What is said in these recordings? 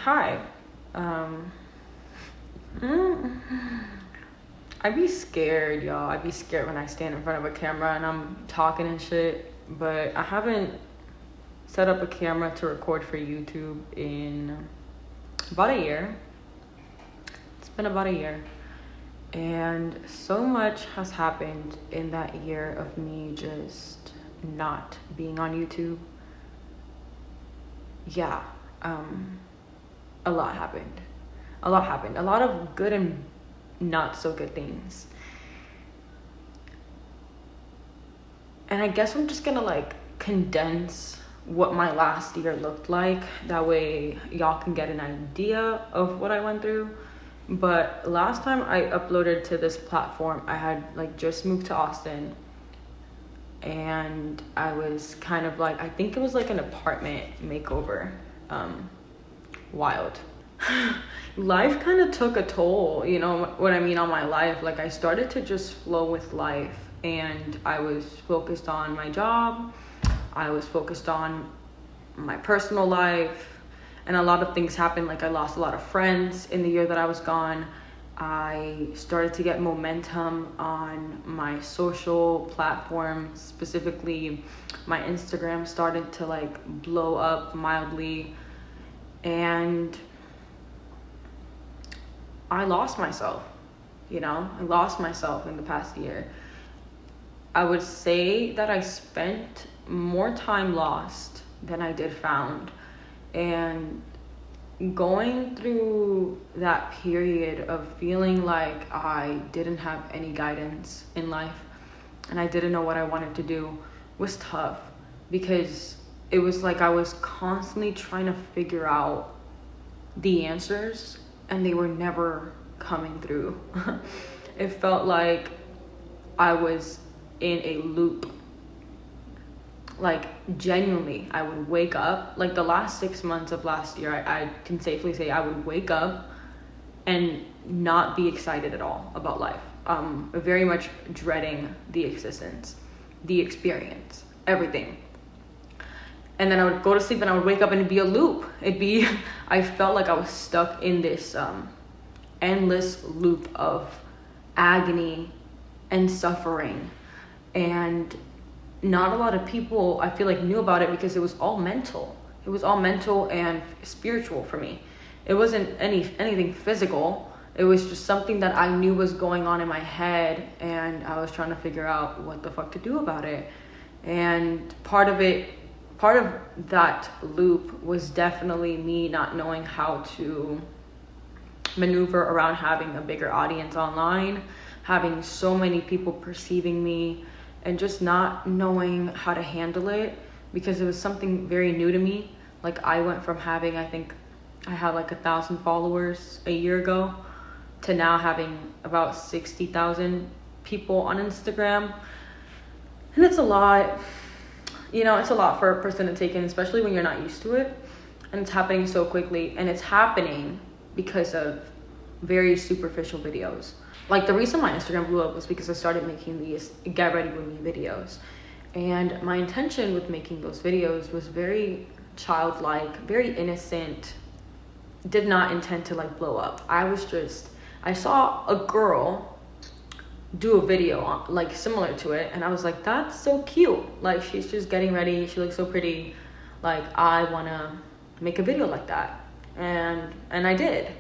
Hi. Mm, I be scared, y'all. I be scared when I stand in front of a camera and I'm talking and shit. But I haven't set up a camera to record for YouTube in about a year. It's been about a year. And so much has happened in that year of me just not being on YouTube. Yeah, a lot happened. A lot happened. A lot of good and not so good things. And I guess I'm just gonna like condense what my last year looked like. That way y'all can get an idea of what I went through. But last time I uploaded to this platform, I had like just moved to Austin. And I was kind of like, I think it was like an apartment makeover. Wild. Life kind of took a toll, you know what I mean, on my life. Like I started to just flow with life, and I was focused on my job. I was focused on my personal life, and a lot of things happened. Like I lost a lot of friends in the year that I was gone. I started to get momentum on my social platforms, specifically my Instagram started to like blow up mildly, and I lost myself, I lost myself in the past year. I would say that I spent more time lost than I did found. And going through that period of feeling like I didn't have any guidance in life and I didn't know what I wanted to do was tough, because it was like I was constantly trying to figure out the answers and they were never coming through. It felt like I was in a loop. Like genuinely, I would wake up, like the last 6 months of last year, I can safely say I would wake up and not be excited at all about life. Very much dreading the existence, the experience, everything. And then I would go to sleep and I would wake up and it'd be a loop. I felt like I was stuck in this endless loop of agony and suffering. And not a lot of people, I feel like, knew about it because it was all mental. It was all mental and spiritual for me. It wasn't anything physical. It was just something that I knew was going on in my head, and I was trying to figure out what the fuck to do about it. And part of that loop was definitely me not knowing how to maneuver around having a bigger audience online, having so many people perceiving me, and just not knowing how to handle it, because it was something very new to me. Like I went from having, I think I had like 1,000 followers a year ago to now having about 60,000 people on Instagram. And it's a lot. It's a lot for a person to take in, especially when you're not used to it. And it's happening so quickly. And it's happening because of very superficial videos. Like the reason my Instagram blew up was because I started making these get ready with me videos. And my intention with making those videos was very childlike, very innocent, did not intend to like blow up. I saw a girl do a video on, like similar to it, and I was like, that's so cute. Like she's just getting ready, she looks so pretty. Like I wanna make a video like that. And I did.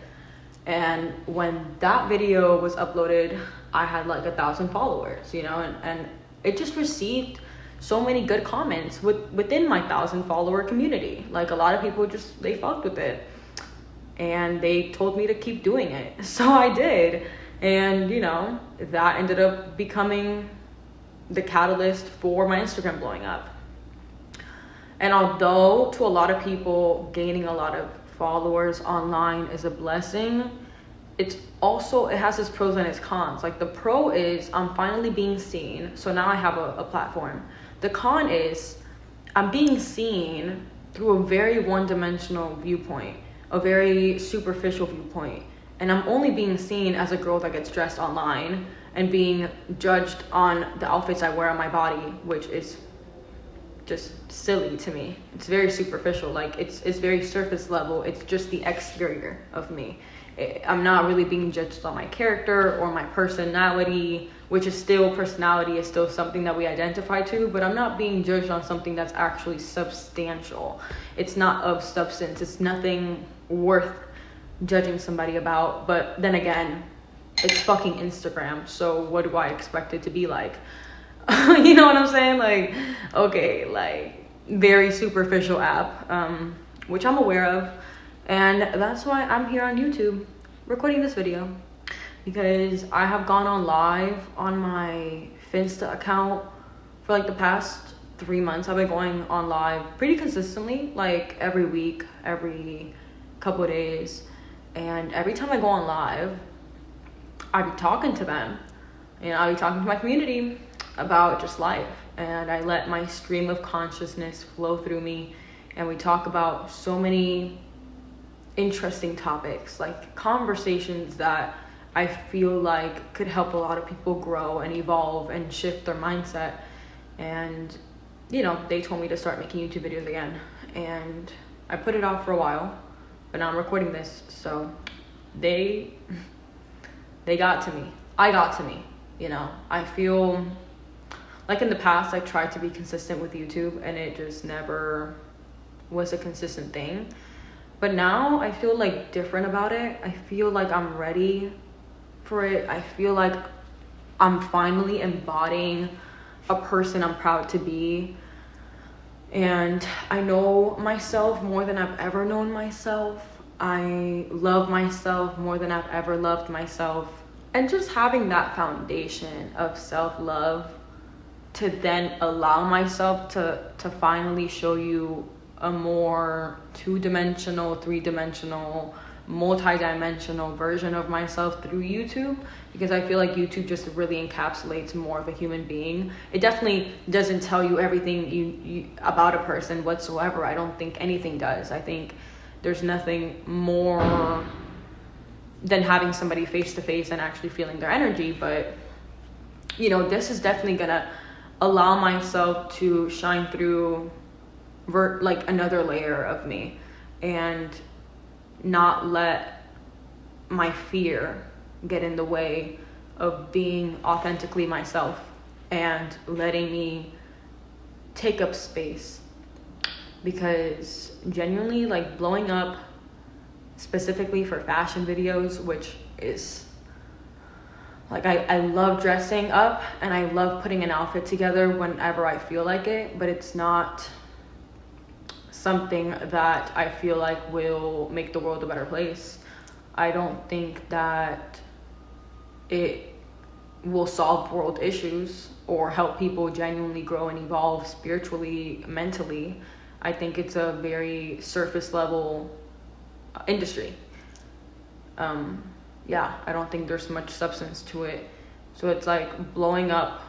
And when that video was uploaded, I had like 1,000 followers, and it just received so many good comments within my 1,000 follower community. Like a lot of people they fucked with it, and they told me to keep doing it. So I did. And that ended up becoming the catalyst for my Instagram blowing up. And although to a lot of people gaining a lot of followers online is a blessing, it has its pros and its cons. Like the pro is I'm finally being seen, so now I have a platform. The con is I'm being seen through a very one-dimensional viewpoint, a very superficial viewpoint, and I'm only being seen as a girl that gets dressed online and being judged on the outfits I wear on my body, which is just silly to me. It's very superficial. Like it's very surface level. It's just the exterior of me. I'm not really being judged on my character or my personality, which is still, personality is still something that we identify to, but I'm not being judged on something that's actually substantial. It's not of substance. It's nothing worth judging somebody about. But then again, it's fucking Instagram, so what do I expect it to be like? You know what I'm saying? Like, okay, like very superficial app, which I'm aware of, and that's why I'm here on YouTube recording this video, because I have gone on live on my Finsta account for like the past 3 months. I've been going on live pretty consistently, like every week, every couple of days, and every time I go on live, I be talking to them, and I be talking to my community about just life, and I let my stream of consciousness flow through me, and we talk about so many interesting topics, like conversations that I feel like could help a lot of people grow and evolve and shift their mindset. And you know, they told me to start making YouTube videos again, and I put it off for a while, but now I'm recording this, so they got to me. I got to me, you know. I feel like in the past I tried to be consistent with YouTube and it just never was a consistent thing. But now I feel like different about it. I feel like I'm ready for it. I feel like I'm finally embodying a person I'm proud to be. And I know myself more than I've ever known myself. I love myself more than I've ever loved myself. And just having that foundation of self-love to then allow myself to finally show you a more two-dimensional, three-dimensional, multi-dimensional version of myself through YouTube, because I feel like YouTube just really encapsulates more of a human being. It definitely doesn't tell you everything you about a person whatsoever. I don't think anything does. I think there's nothing more than having somebody face to face and actually feeling their energy. But you know, this is definitely gonna allow myself to shine through like another layer of me, and not let my fear get in the way of being authentically myself and letting me take up space. Because genuinely, like, blowing up specifically for fashion videos, which is like, I love dressing up and I love putting an outfit together whenever I feel like it, but it's not something that I feel like will make the world a better place. I don't think that it will solve world issues or help people genuinely grow and evolve spiritually, mentally. I think it's a very surface level industry. I don't think there's much substance to it. So it's like blowing up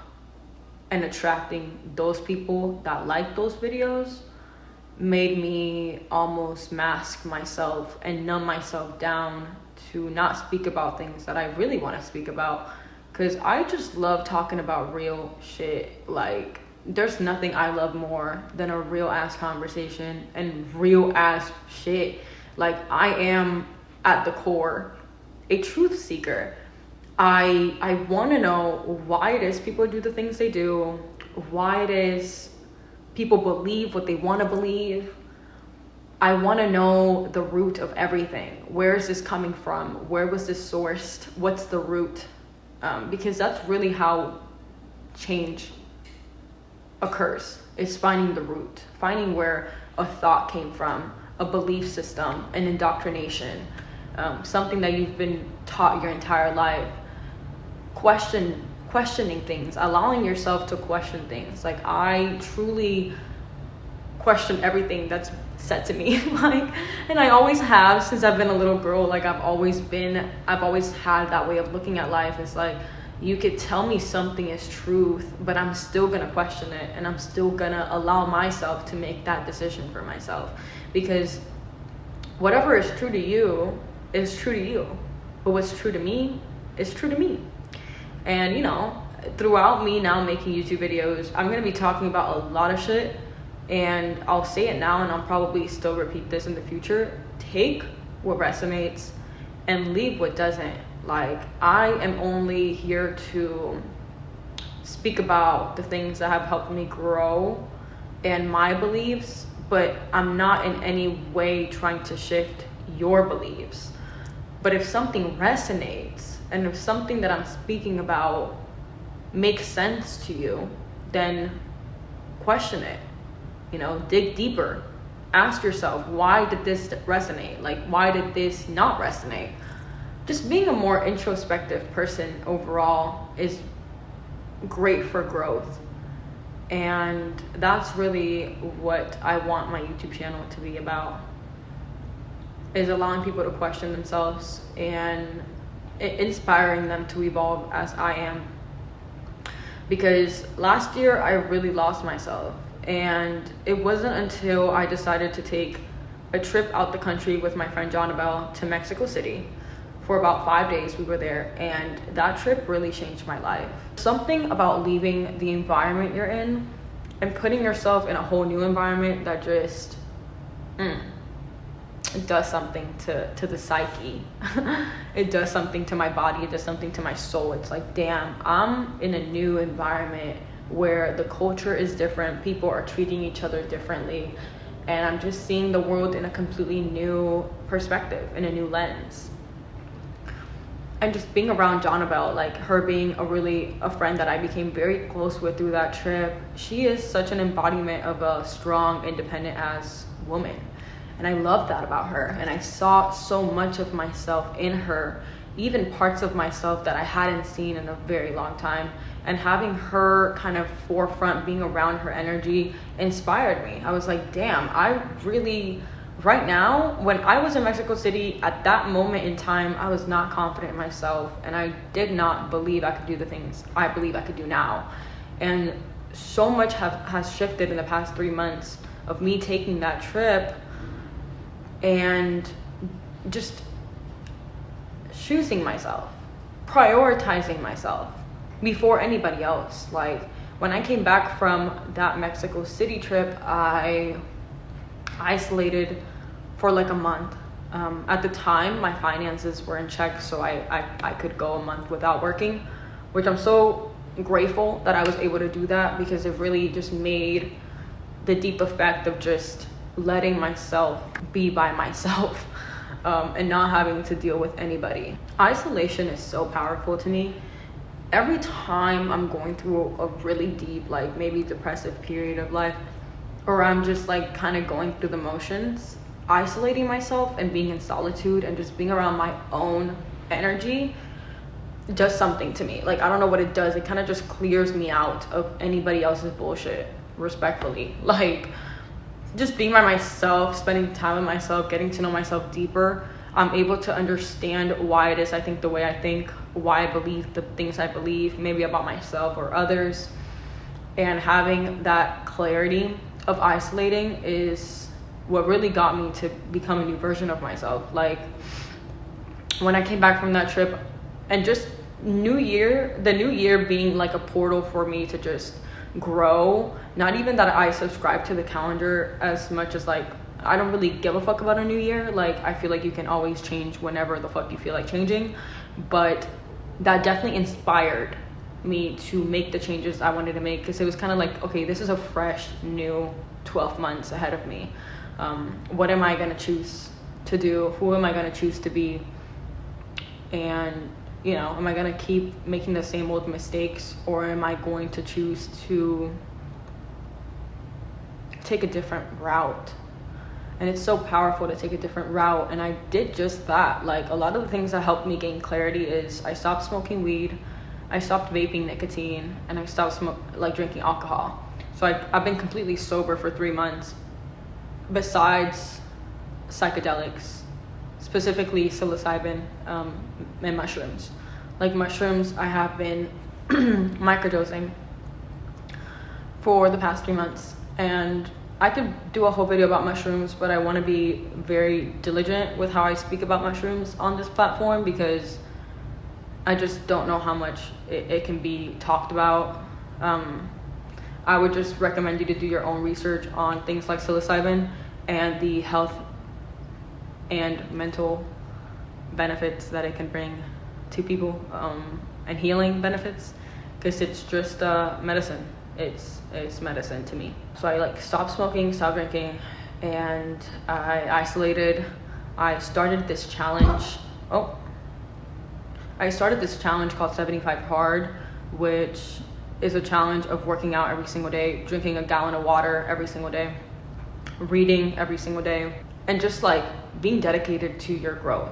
and attracting those people that like those videos made me almost mask myself and numb myself down to not speak about things that I really want to speak about, because I just love talking about real shit. Like, there's nothing I love more than a real ass conversation and real ass shit. Like, I am at the core a truth seeker. I want to know why it is people do the things they do, why it is people believe what they want to believe. I want to know the root of everything. Where is this coming from? Where was this sourced? What's the root? Because that's really how change occurs, is finding the root, finding where a thought came from, a belief system, an indoctrination, something that you've been taught your entire life. Questioning things, allowing yourself to question things. Like, I truly question everything that's said to me. Like, and I always have since I've been a little girl. Like, I've always had that way of looking at life. It's like, you could tell me something is truth, but I'm still gonna question it, and I'm still gonna allow myself to make that decision for myself, because whatever is true to you is true to you, but what's true to me is true to me. And you know, throughout me now making YouTube videos, I'm gonna be talking about a lot of shit, And I'll say it now, and I'll probably still repeat this in the future. Take what resonates and leave what doesn't. Like, I am only here to speak about the things that have helped me grow and my beliefs, but I'm not in any way trying to shift your beliefs. But if something resonates, and if something that I'm speaking about makes sense to you, then question it. You know, dig deeper. Ask yourself, why did this resonate? Like, why did this not resonate? Just being a more introspective person overall is great for growth. And that's really what I want my YouTube channel to be about, is allowing people to question themselves and inspiring them to evolve as I am. Because last year I really lost myself, and it wasn't until I decided to take a trip out the country with my friend Jonabelle to Mexico City. For about 5 days we were there, and that trip really changed my life. Something about leaving the environment you're in and putting yourself in a whole new environment that just it does something to the psyche. It does something to my body. It does something to my soul. It's like, damn, I'm in a new environment where the culture is different. People are treating each other differently. And I'm just seeing the world in a completely new perspective, in a new lens. And just being around Jonabelle, like her being a friend that I became very close with through that trip, she is such an embodiment of a strong, independent ass woman. And I love that about her. And I saw so much of myself in her, even parts of myself that I hadn't seen in a very long time. And having her kind of forefront, being around her energy, inspired me. I was like, damn, I really, right now, when I was in Mexico City, at that moment in time, I was not confident in myself. And I did not believe I could do the things I believe I could do now. And so much has shifted in the past 3 months of me taking that trip and just choosing myself, prioritizing myself before anybody else. Like, when I came back from that Mexico City trip, I isolated for like a month. At the time, my finances were in check, so I could go a month without working, which I'm so grateful that I was able to do that, because it really just made the deep effect of just letting myself be by myself and not having to deal with anybody. Isolation is so powerful to me. Every time I'm going through a really deep, like maybe depressive period of life, or I'm just like kind of going through the motions, isolating myself and being in solitude and just being around my own energy does something to me. Like, I don't know what it does. It kind of just clears me out of anybody else's bullshit, respectfully. Like, just being by myself, spending time with myself, getting to know myself deeper, I'm able to understand why it is I think the way I think, why I believe the things I believe, maybe about myself or others. And having that clarity of isolating is what really got me to become a new version of myself. Like, when I came back from that trip, and just the new year being like a portal for me to just grow. Not even that I subscribe to the calendar as much as, like, I don't really give a fuck about a new year. Like, I feel like you can always change whenever the fuck you feel like changing, but that definitely inspired me to make the changes I wanted to make, because it was kind of like, okay, this is a fresh new 12 months ahead of me. What am I going to choose to do? Who am I going to choose to be? And, you know, am I going to keep making the same old mistakes, or am I going to choose to take a different route? And it's so powerful to take a different route. And I did just that. Like, a lot of the things that helped me gain clarity is I stopped smoking weed, I stopped vaping nicotine, and I stopped drinking alcohol. So I've been completely sober for 3 months, besides psychedelics, specifically psilocybin and mushrooms. Like, mushrooms, I have been microdosing for the past 3 months. And I could do a whole video about mushrooms, but I want to be very diligent with how I speak about mushrooms on this platform, because I just don't know how much it can be talked about. I would just recommend you to do your own research on things like psilocybin and the health and mental benefits that it can bring to people, and healing benefits, because it's just medicine. It's medicine to me. So I stopped smoking, stopped drinking, and I isolated. I started this challenge called 75 Hard, which is a challenge of working out every single day, drinking a gallon of water every single day, reading every single day, and just being dedicated to your growth.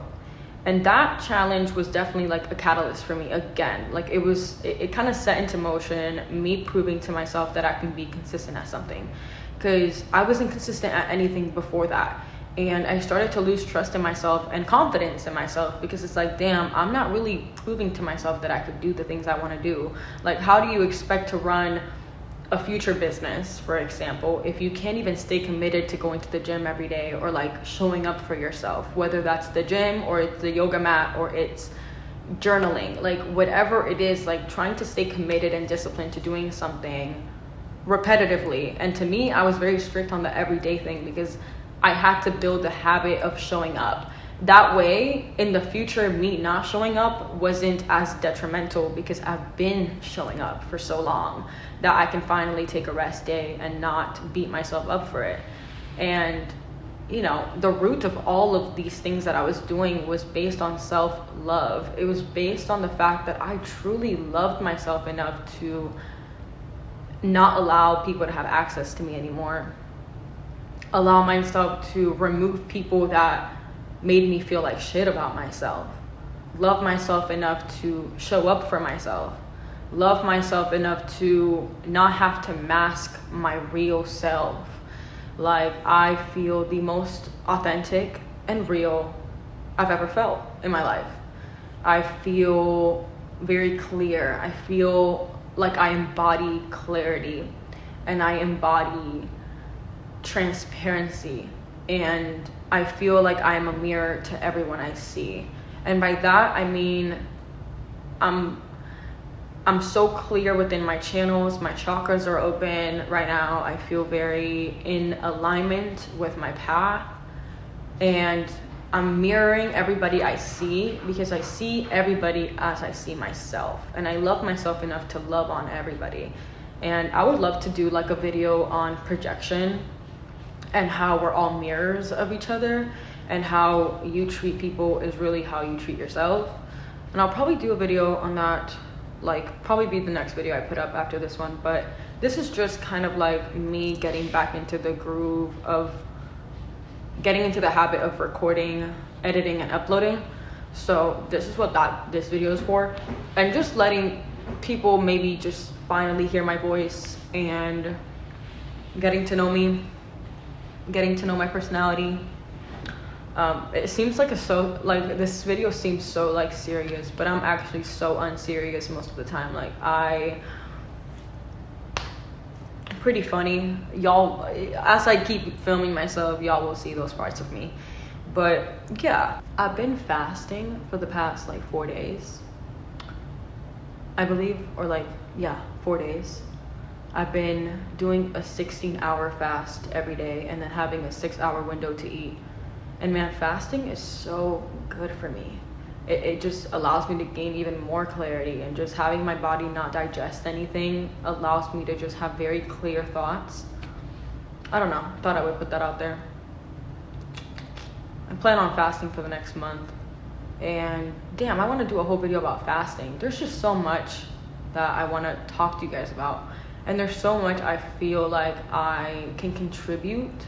And that challenge was definitely a catalyst for me again. It kind of set into motion me proving to myself that I can be consistent at something, because I wasn't consistent at anything before that. And I started to lose trust in myself and confidence in myself, because it's damn, I'm not really proving to myself that I could do the things I want to do. How do you expect to run a future business, for example, if you can't even stay committed to going to the gym every day, or showing up for yourself, whether that's the gym or it's the yoga mat or it's journaling, whatever it is, trying to stay committed and disciplined to doing something repetitively. And to me, I was very strict on the everyday thing, because I had to build the habit of showing up. That way, in the future, me not showing up wasn't as detrimental, because I've been showing up for so long that I can finally take a rest day and not beat myself up for it. And, the root of all of these things that I was doing was based on self-love. It was based on the fact that I truly loved myself enough to not allow people to have access to me anymore. Allow myself to remove people that made me feel like shit about myself. Love myself enough to show up for myself. Love myself enough to not have to mask my real self. I feel the most authentic and real I've ever felt in my life. I feel very clear. I feel like I embody clarity, and I embody transparency, and I feel like I am a mirror to everyone I see. And by that, I mean I'm so clear within my channels. My chakras are open right now. I feel very in alignment with my path, and I'm mirroring everybody I see, because I see everybody as I see myself, and I love myself enough to love on everybody. And I would love to do a video on projection, and how we're all mirrors of each other, and how you treat people is really how you treat yourself. And I'll probably do a video on that, probably be the next video I put up after this one. But this is just kind of me getting back into the groove of getting into the habit of recording, editing, and uploading. So this is what this video is for, and just letting people maybe just finally hear my voice, and getting to know me, getting to know my personality. It seems this video seems so serious, but I'm actually so unserious most of the time. I'm pretty funny. Y'all, as I keep filming myself, y'all will see those parts of me. But yeah, I've been fasting for the past 4 days, I believe, or 4 days. I've been doing a 16-hour fast every day, and then having a 6-hour window to eat. And man, fasting is so good for me. It just allows me to gain even more clarity, and just having my body not digest anything allows me to just have very clear thoughts. I don't know, thought I would put that out there. I plan on fasting for the next month, and damn, I want to do a whole video about fasting. There's just so much that I want to talk to you guys about. And there's so much I feel like I can contribute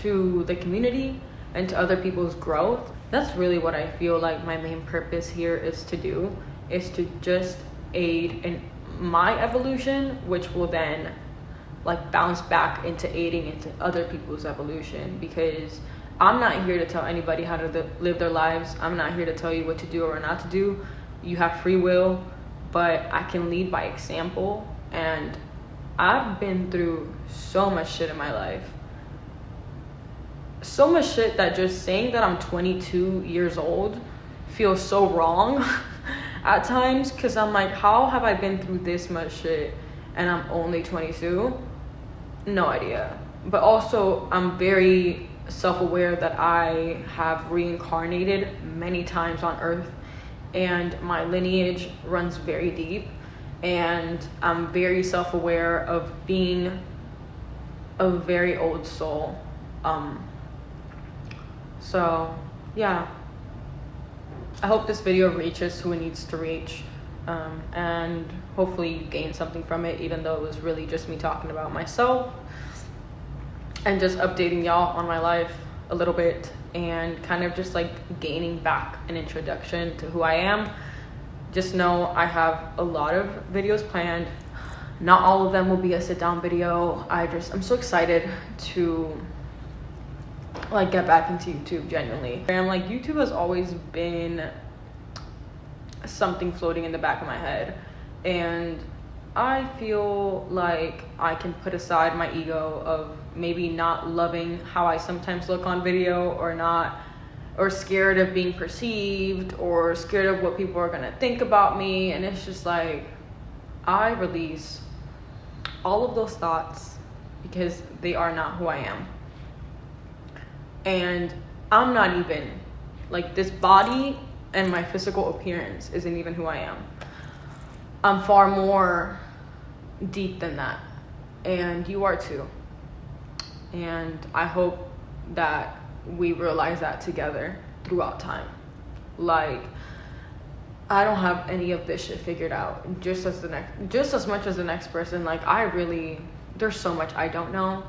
to the community and to other people's growth. That's really what I feel like my main purpose here is to do, is to just aid in my evolution, which will then bounce back into aiding into other people's evolution. Because I'm not here to tell anybody how to live their lives. I'm not here to tell you what to do or not to do. You have free will, but I can lead by example. And I've been through so much shit in my life. So much shit that just saying that I'm 22 years old feels so wrong at times, because I'm how have I been through this much shit and I'm only 22, no idea. But also, I'm very self-aware that I have reincarnated many times on earth, and my lineage runs very deep, and I'm very self-aware of being a very old soul. So yeah, I hope this video reaches who it needs to reach, and hopefully you gain something from it, even though it was really just me talking about myself and just updating y'all on my life a little bit, and kind of just like gaining back an introduction to who I am. Just know I have a lot of videos planned. Not all of them will be a sit down video. I'm so excited to like get back into YouTube, genuinely. And like YouTube has always been something floating in the back of my head, and I feel like I can put aside my ego of maybe not loving how I sometimes look on video, or scared of being perceived, or scared of what people are gonna think about me. And it's just like, I release all of those thoughts because they are not who I am. And I'm not even, like, this body and my physical appearance isn't even who I am. I'm far more deep than that, and you are too. And I hope that we realize that together throughout time. Like, I don't have any of this shit figured out, just as much as the next person. Like, there's so much I don't know,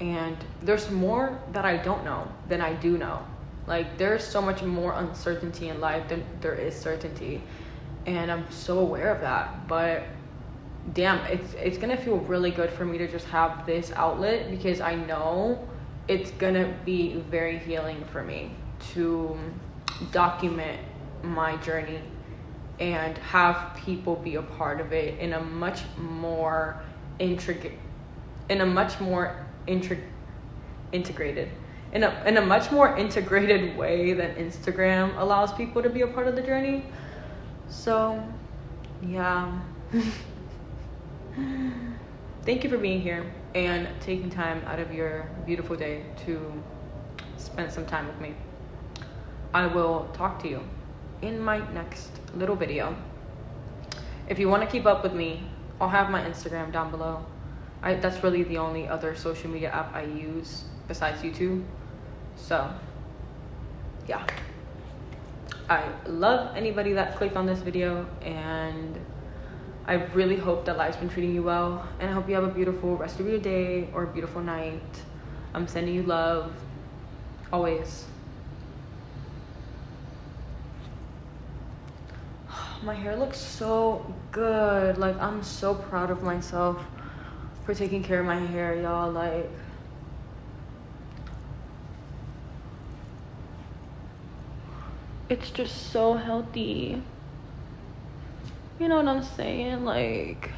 and there's more that I don't know than I do know. Like, there's so much more uncertainty in life than there is certainty, and I'm so aware of that. But damn, it's gonna feel really good for me to just have this outlet, because I know it's gonna be very healing for me to document my journey and have people be a part of it in a much more integrated in a much more integrated way than Instagram allows people to be a part of the journey. So yeah. Thank you for being here and taking time out of your beautiful day to spend some time with me. I will talk to you in my next little video. If you want to keep up with me, I'll have my Instagram down below. That's really the only other social media app I use besides YouTube. So yeah, I love anybody that clicked on this video, and I really hope that life's been treating you well, and I hope you have a beautiful rest of your day or a beautiful night. I'm sending you love always. My hair looks so good. Like, I'm so proud of myself for taking care of my hair, y'all. Like, it's just so healthy. You know what I'm saying? Like,